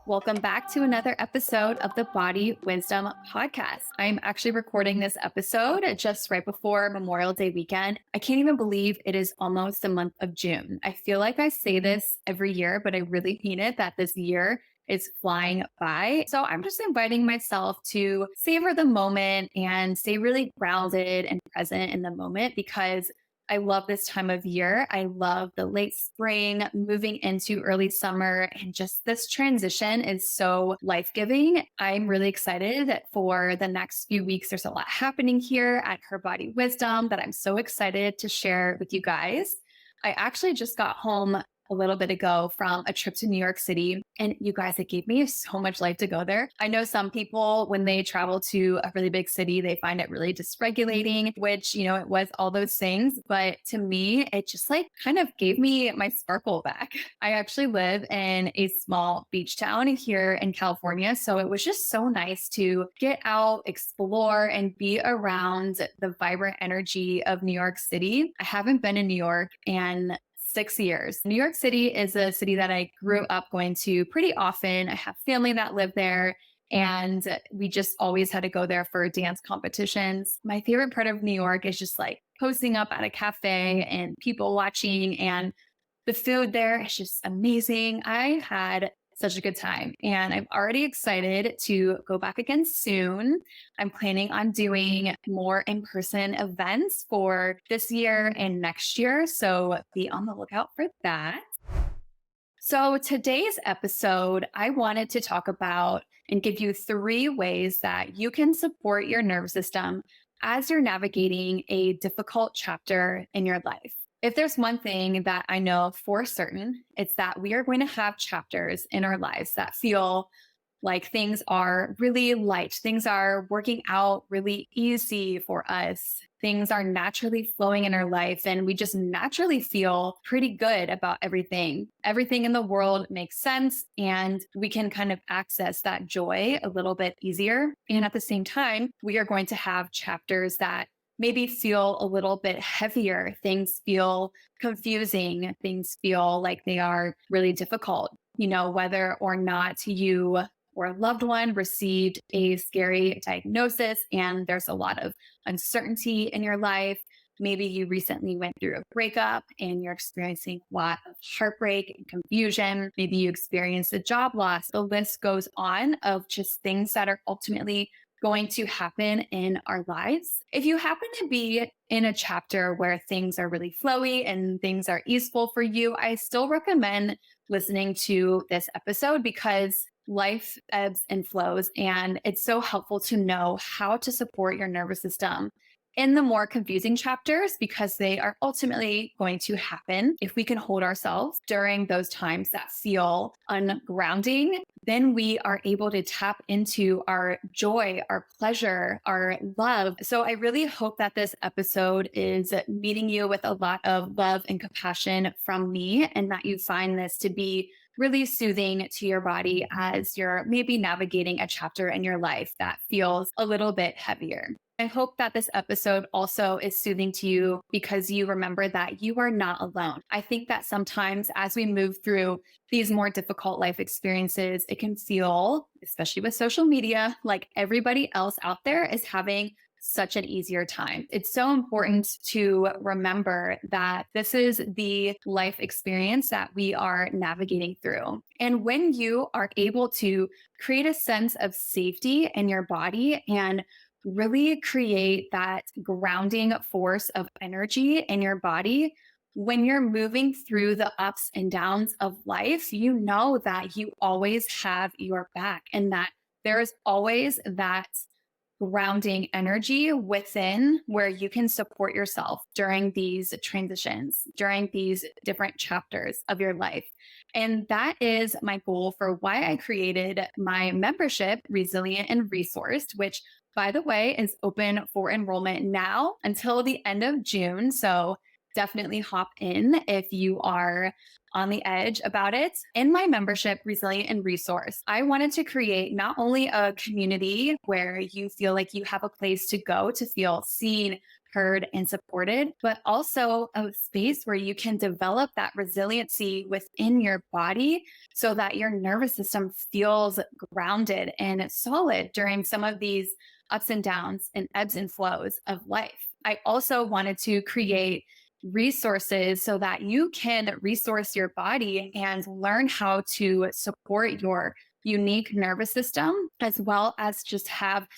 Welcome back to another episode of the Body Wisdom Podcast. I'm actually recording this episode just right before Memorial Day weekend. I can't even believe it is almost the month of June. I feel like I say this every year, but I really mean it that this year is flying by. So I'm just inviting myself to savor the moment and stay really grounded and present in the moment because I love this time of year. I love the late spring, moving into early summer, and just this transition is so life-giving. I'm really excited for the next few weeks. There's a lot happening here at Her Body Wisdom that I'm so excited to share with you guys. I actually just got home a little bit ago from a trip to New York City. And you guys, it gave me so much life to go there. I know some people, when they travel to a really big city, they find it really dysregulating, which, it was all those things. But to me, it just kind of gave me my sparkle back. I actually live in a small beach town here in California. So it was just so nice to get out, explore, and be around the vibrant energy of New York City. I haven't been in New York and 6 years. New York City is a city that I grew up going to pretty often. I have family that live there, and we just always had to go there for dance competitions. My favorite part of New York is just posting up at a cafe and people watching, and the food there is just amazing. I had such a good time, and I'm already excited to go back again soon. I'm planning on doing more in-person events for this year and next year, so be on the lookout for that. So today's episode, I wanted to talk about and give you 3 ways that you can support your nervous system as you're navigating a difficult chapter in your life. If there's one thing that I know for certain, it's that we are going to have chapters in our lives that feel like things are really light. Things are working out really easy for us. Things are naturally flowing in our life, and we just naturally feel pretty good about everything. Everything in the world makes sense, and we can kind of access that joy a little bit easier. And at the same time, we are going to have chapters that maybe feel a little bit heavier. Things feel confusing. Things feel like they are really difficult. Whether or not you or a loved one received a scary diagnosis and there's a lot of uncertainty in your life. Maybe you recently went through a breakup and you're experiencing a lot of heartbreak and confusion. Maybe you experienced a job loss. The list goes on of just things that are ultimately going to happen in our lives. If you happen to be in a chapter where things are really flowy and things are easeful for you, I still recommend listening to this episode because life ebbs and flows, and it's so helpful to know how to support your nervous system in the more confusing chapters because they are ultimately going to happen. If we can hold ourselves during those times that feel ungrounding, then we are able to tap into our joy, our pleasure, our love. So I really hope that this episode is meeting you with a lot of love and compassion from me, and that you find this to be really soothing to your body as you're maybe navigating a chapter in your life that feels a little bit heavier. I hope that this episode also is soothing to you because you remember that you are not alone. I think that sometimes as we move through these more difficult life experiences, it can feel, especially with social media, like everybody else out there is having such an easier time. It's so important to remember that this is the life experience that we are navigating through. And when you are able to create a sense of safety in your body and really create that grounding force of energy in your body, when you're moving through the ups and downs of life, you know that you always have your back and that there is always that grounding energy within where you can support yourself during these transitions, during these different chapters of your life. And that is my goal for why I created my membership, Resilient and Resourced, which, by the way, is open for enrollment now until the end of June. So definitely hop in if you are on the edge about it. In my membership, Resilient and Resource, I wanted to create not only a community where you feel like you have a place to go to feel seen, heard and supported, but also a space where you can develop that resiliency within your body so that your nervous system feels grounded and solid during some of these ups and downs and ebbs and flows of life. I also wanted to create resources so that you can resource your body and learn how to support your unique nervous system, as well as just have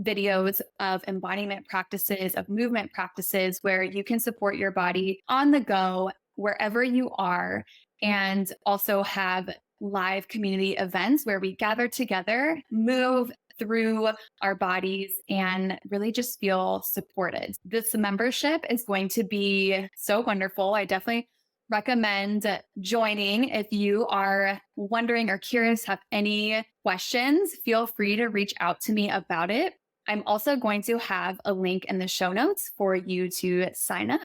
videos of embodiment practices, of movement practices where you can support your body on the go, wherever you are, and also have live community events where we gather together, move through our bodies, and really just feel supported. This membership is going to be so wonderful. I definitely recommend joining. If you are wondering or curious, have any questions, feel free to reach out to me about it. I'm also going to have a link in the show notes for you to sign up.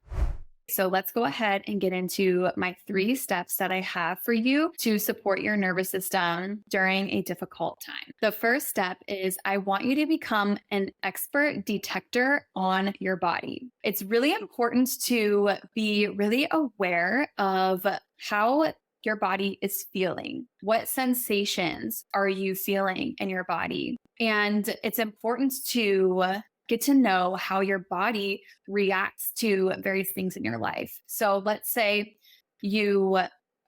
So let's go ahead and get into my 3 steps that I have for you to support your nervous system during a difficult time. The first step is I want you to become an expert detector on your body. It's really important to be really aware of how your body is feeling. What sensations are you feeling in your body? And it's important to get to know how your body reacts to various things in your life. So let's say you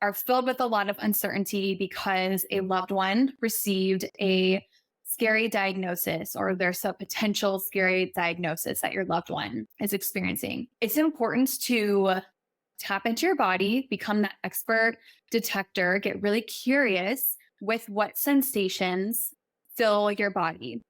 are filled with a lot of uncertainty because a loved one received a scary diagnosis, or there's a potential scary diagnosis that your loved one is experiencing. It's important to tap into your body, become that expert detector, get really curious with what sensations fill your body.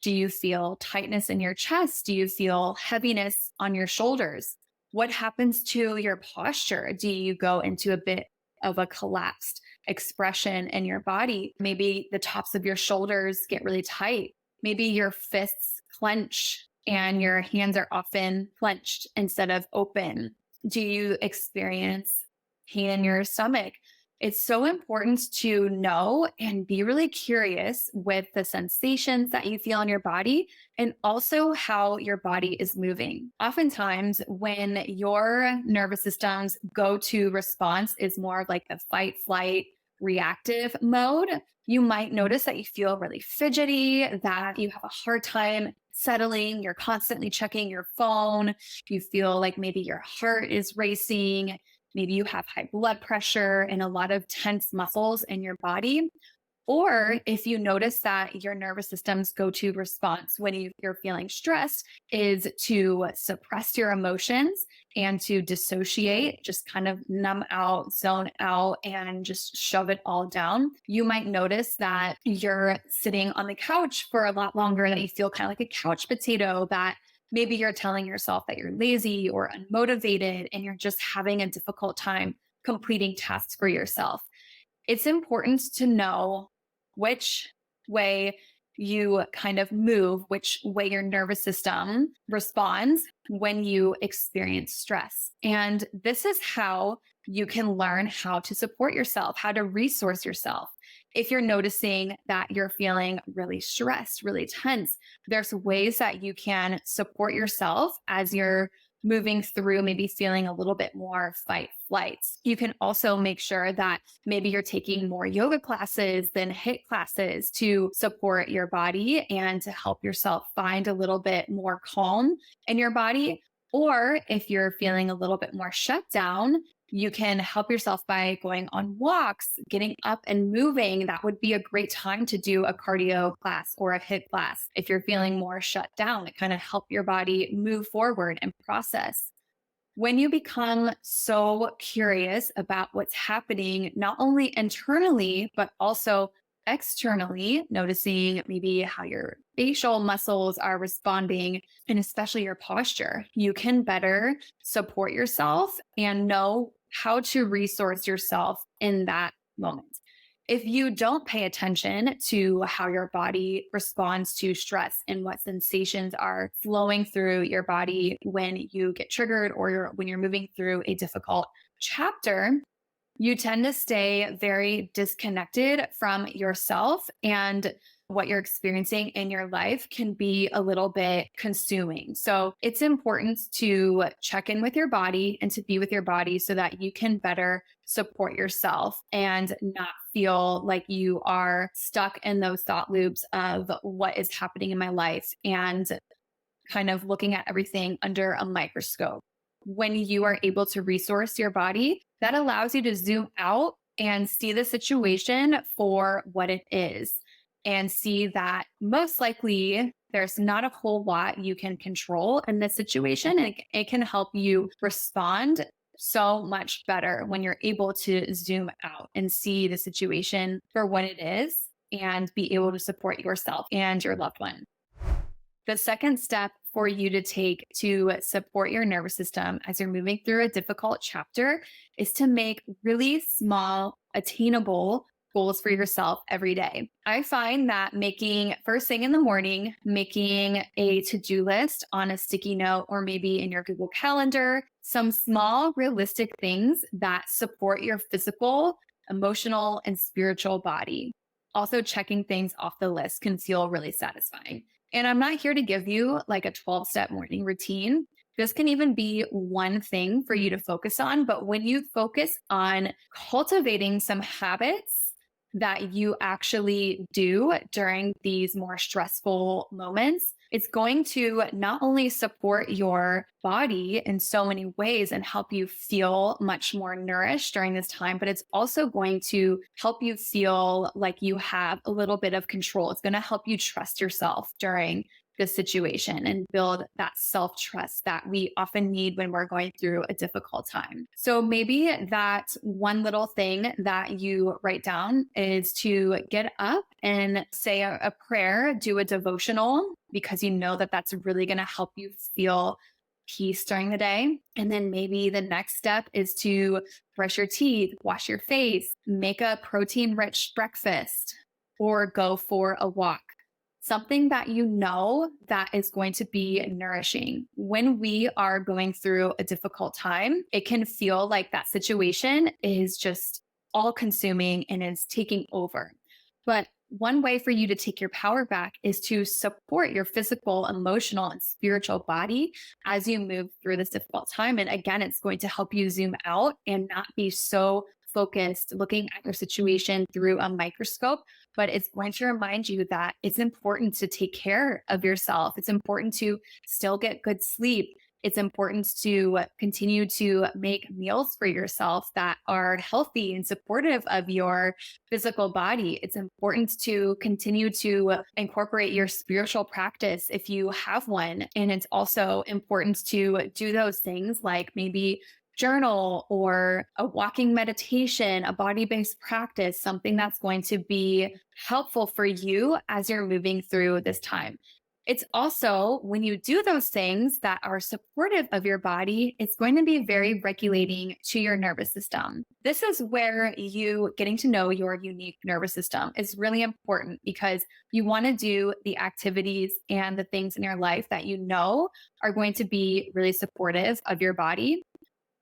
Do you feel tightness in your chest? Do you feel heaviness on your shoulders? What happens to your posture? Do you go into a bit of a collapsed expression in your body? Maybe the tops of your shoulders get really tight. Maybe your fists clench and your hands are often clenched instead of open. Do you experience pain in your stomach? It's so important to know and be really curious with the sensations that you feel in your body and also how your body is moving. Oftentimes, when your nervous system's go-to response is more of like the fight, flight, reactive mode, you might notice that you feel really fidgety, that you have a hard time settling, you're constantly checking your phone, you feel like maybe your heart is racing. Maybe you have high blood pressure and a lot of tense muscles in your body. Or if you notice that your nervous system's go-to response when you're feeling stressed is to suppress your emotions and to dissociate, just kind of numb out, zone out, and just shove it all down, you might notice that you're sitting on the couch for a lot longer, that you feel kind of like a couch potato, that maybe you're telling yourself that you're lazy or unmotivated and you're just having a difficult time completing tasks for yourself. It's important to know which way you kind of move, which way your nervous system responds when you experience stress. And this is how you can learn how to support yourself, how to resource yourself. If you're noticing that you're feeling really stressed, really tense, there's ways that you can support yourself as you're moving through, maybe feeling a little bit more fight flight. You can also make sure that maybe you're taking more yoga classes than HIIT classes to support your body and to help yourself find a little bit more calm in your body. Or if you're feeling a little bit more shut down, you can help yourself by going on walks, getting up and moving. That would be a great time to do a cardio class or a HIIT class. If you're feeling more shut down, it kind of help your body move forward and process. When you become so curious about what's happening, not only internally, but also externally, noticing maybe how your facial muscles are responding and especially your posture, you can better support yourself and know how to resource yourself in that moment. If you don't pay attention to how your body responds to stress and what sensations are flowing through your body when you get triggered or when you're moving through a difficult chapter, you tend to stay very disconnected from yourself and what you're experiencing in your life can be a little bit consuming. So it's important to check in with your body and to be with your body so that you can better support yourself and not feel like you are stuck in those thought loops of what is happening in my life and kind of looking at everything under a microscope. When you are able to resource your body, that allows you to zoom out and see the situation for what it is and see that most likely there's not a whole lot you can control in this situation. And it can help you respond so much better when you're able to zoom out and see the situation for what it is and be able to support yourself and your loved one. The second step for you to take to support your nervous system as you're moving through a difficult chapter is to make really small, attainable goals for yourself every day. I find that making first thing in the morning, making a to-do list on a sticky note or maybe in your Google Calendar, some small, realistic things that support your physical, emotional, and spiritual body. Also, checking things off the list can feel really satisfying. And I'm not here to give you like a 12-step morning routine. This can even be one thing for you to focus on. But when you focus on cultivating some habits that you actually do during these more stressful moments, it's going to not only support your body in so many ways and help you feel much more nourished during this time, but it's also going to help you feel like you have a little bit of control. It's going to help you trust yourself during this situation and build that self-trust that we often need when we're going through a difficult time. So maybe that one little thing that you write down is to get up and say a prayer, do a devotional, because you know that that's really going to help you feel peace during the day. And then maybe the next step is to brush your teeth, wash your face, make a protein-rich breakfast, or go for a walk. Something that you know that is going to be nourishing. When we are going through a difficult time, it can feel like that situation is just all consuming and is taking over. But one way for you to take your power back is to support your physical, emotional, and spiritual body as you move through this difficult time. And again, it's going to help you zoom out and not be so focused looking at your situation through a microscope, but it's going to remind you that it's important to take care of yourself. It's important to still get good sleep. It's important to continue to make meals for yourself that are healthy and supportive of your physical body. It's important to continue to incorporate your spiritual practice if you have one. And it's also important to do those things like maybe journal or a walking meditation, a body-based practice, something that's going to be helpful for you as you're moving through this time. It's also when you do those things that are supportive of your body, it's going to be very regulating to your nervous system. This is where you getting to know your unique nervous system is really important because you want to do the activities and the things in your life that you know are going to be really supportive of your body.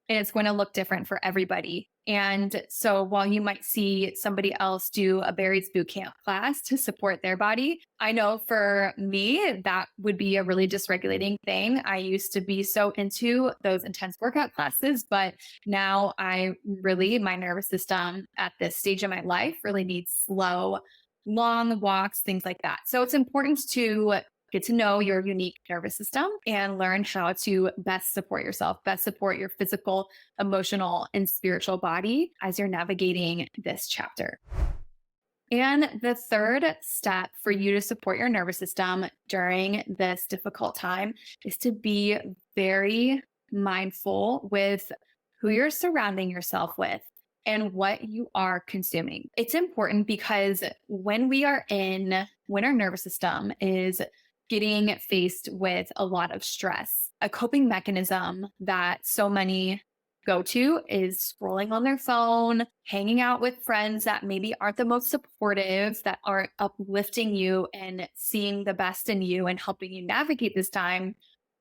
And it's going to look different for everybody. And so while you might see somebody else do a Barry's boot camp class to support their body, I know for me, that would be a really dysregulating thing. I used to be so into those intense workout classes, but now my nervous system at this stage of my life really needs slow, long walks, things like that. So it's important to get to know your unique nervous system and learn how to best support yourself, best support your physical, emotional, and spiritual body as you're navigating this chapter. And the third step for you to support your nervous system during this difficult time is to be very mindful with who you're surrounding yourself with and what you are consuming. It's important because when our nervous system is getting faced with a lot of stress, a coping mechanism that so many go to is scrolling on their phone, hanging out with friends that maybe aren't the most supportive, that aren't uplifting you and seeing the best in you and helping you navigate this time,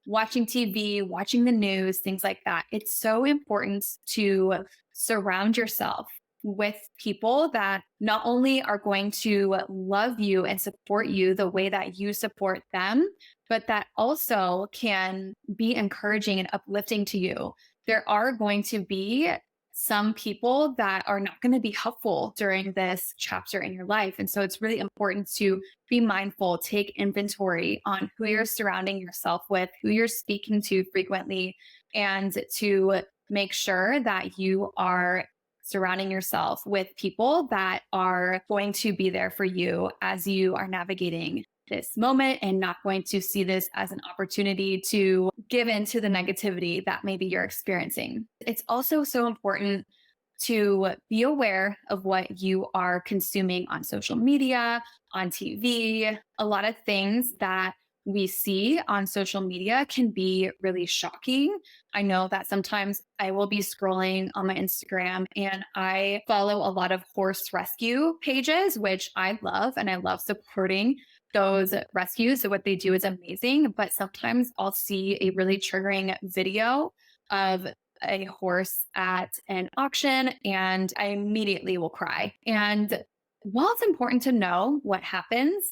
watching TV, watching the news, things like that. It's so important to surround yourself with people that not only are going to love you and support you the way that you support them, but that also can be encouraging and uplifting to you. There are going to be some people that are not going to be helpful during this chapter in your life. And so it's really important to be mindful, take inventory on who you're surrounding yourself with, who you're speaking to frequently, and to make sure that you are surrounding yourself with people that are going to be there for you as you are navigating this moment and not going to see this as an opportunity to give in to the negativity that maybe you're experiencing. It's also so important to be aware of what you are consuming on social media, on TV. A lot of things that we see on social media can be really shocking. I know that sometimes I will be scrolling on my Instagram and I follow a lot of horse rescue pages, which I love, and I love supporting those rescues. So what they do is amazing. But sometimes I'll see a really triggering video of a horse at an auction and I immediately will cry. And while it's important to know what happens,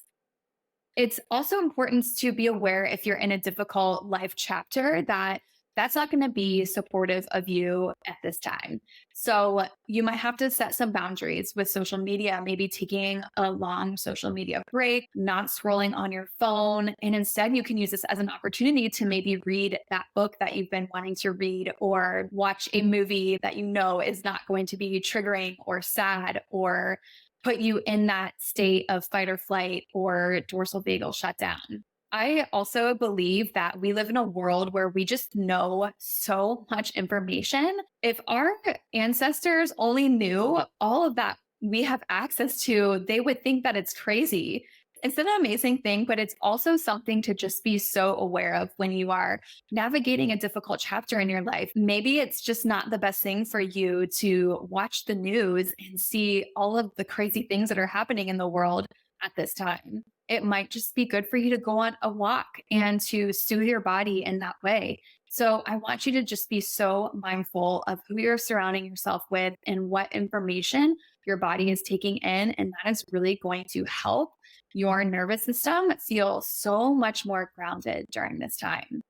it's also important to be aware if you're in a difficult life chapter that that's not going to be supportive of you at this time. So you might have to set some boundaries with social media, maybe taking a long social media break, not scrolling on your phone. And instead, you can use this as an opportunity to maybe read that book that you've been wanting to read or watch a movie that you know is not going to be triggering or sad or put you in that state of fight or flight or dorsal vagal shutdown. I also believe that we live in a world where we just know so much information. If our ancestors only knew all of that we have access to, they would think that it's crazy. It's an amazing thing, but it's also something to just be so aware of when you are navigating a difficult chapter in your life. Maybe it's just not the best thing for you to watch the news and see all of the crazy things that are happening in the world at this time. It might just be good for you to go on a walk and to soothe your body in that way. So I want you to just be so mindful of who you're surrounding yourself with and what information your body is taking in. And that is really going to help your nervous system feel so much more grounded during this time.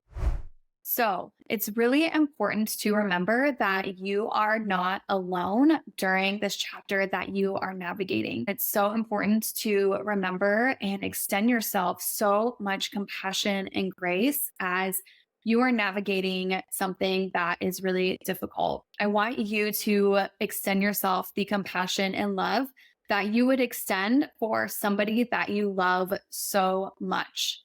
So it's really important to remember that you are not alone during this chapter that you are navigating. It's so important to remember and extend yourself so much compassion and grace as you are navigating something that is really difficult. I want you to extend yourself the compassion and love that you would extend for somebody that you love so much.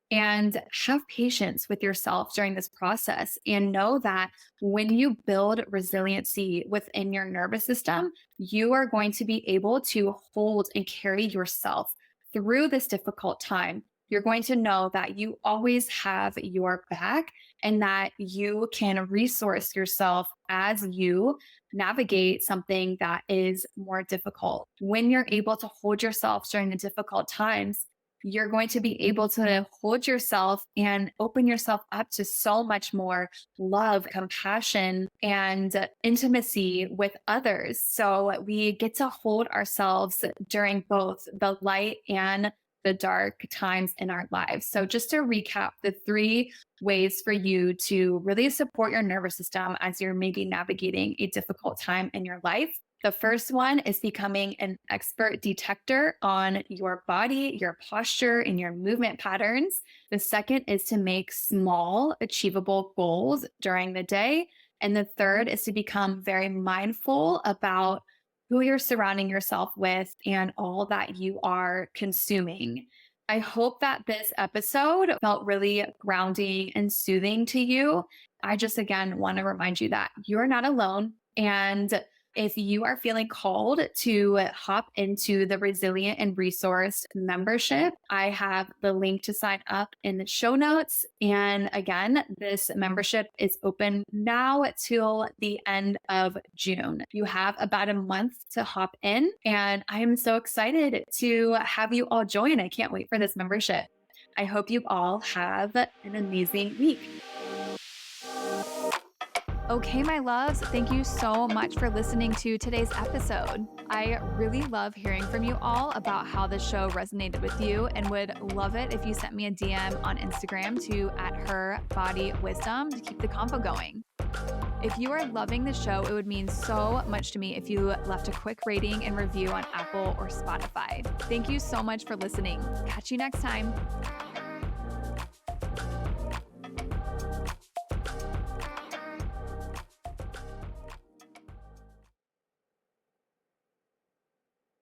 And have patience with yourself during this process and know that when you build resiliency within your nervous system, you are going to be able to hold and carry yourself through this difficult time. You're going to know that you always have your back and that you can resource yourself as you navigate something that is more difficult. When you're able to hold yourself during the difficult times, you're going to be able to hold yourself and open yourself up to so much more love, compassion, and intimacy with others. So we get to hold ourselves during both the light and the dark times in our lives. So just to recap the three ways for you to really support your nervous system as you're maybe navigating a difficult time in your life. The first one is becoming an expert detector on your body, your posture, and your movement patterns. The second is to make small, achievable goals during the day. And the third is to become very mindful about who you're surrounding yourself with and all that you are consuming. I hope that this episode felt really grounding and soothing to you. I just, again, want to remind you that you're not alone. And if you are feeling called to hop into the Resilient and Resourced membership, I have the link to sign up in the show notes. And again, this membership is open now till the end of June. You have about a month to hop in, and I am so excited to have you all join. I can't wait for this membership. I hope you all have an amazing week. Okay, my loves, thank you so much for listening to today's episode. I really love hearing from you all about how the show resonated with you and would love it if you sent me a DM on Instagram to @herbodywisdom to keep the convo going. If you are loving the show, it would mean so much to me if you left a quick rating and review on Apple or Spotify. Thank you so much for listening. Catch you next time.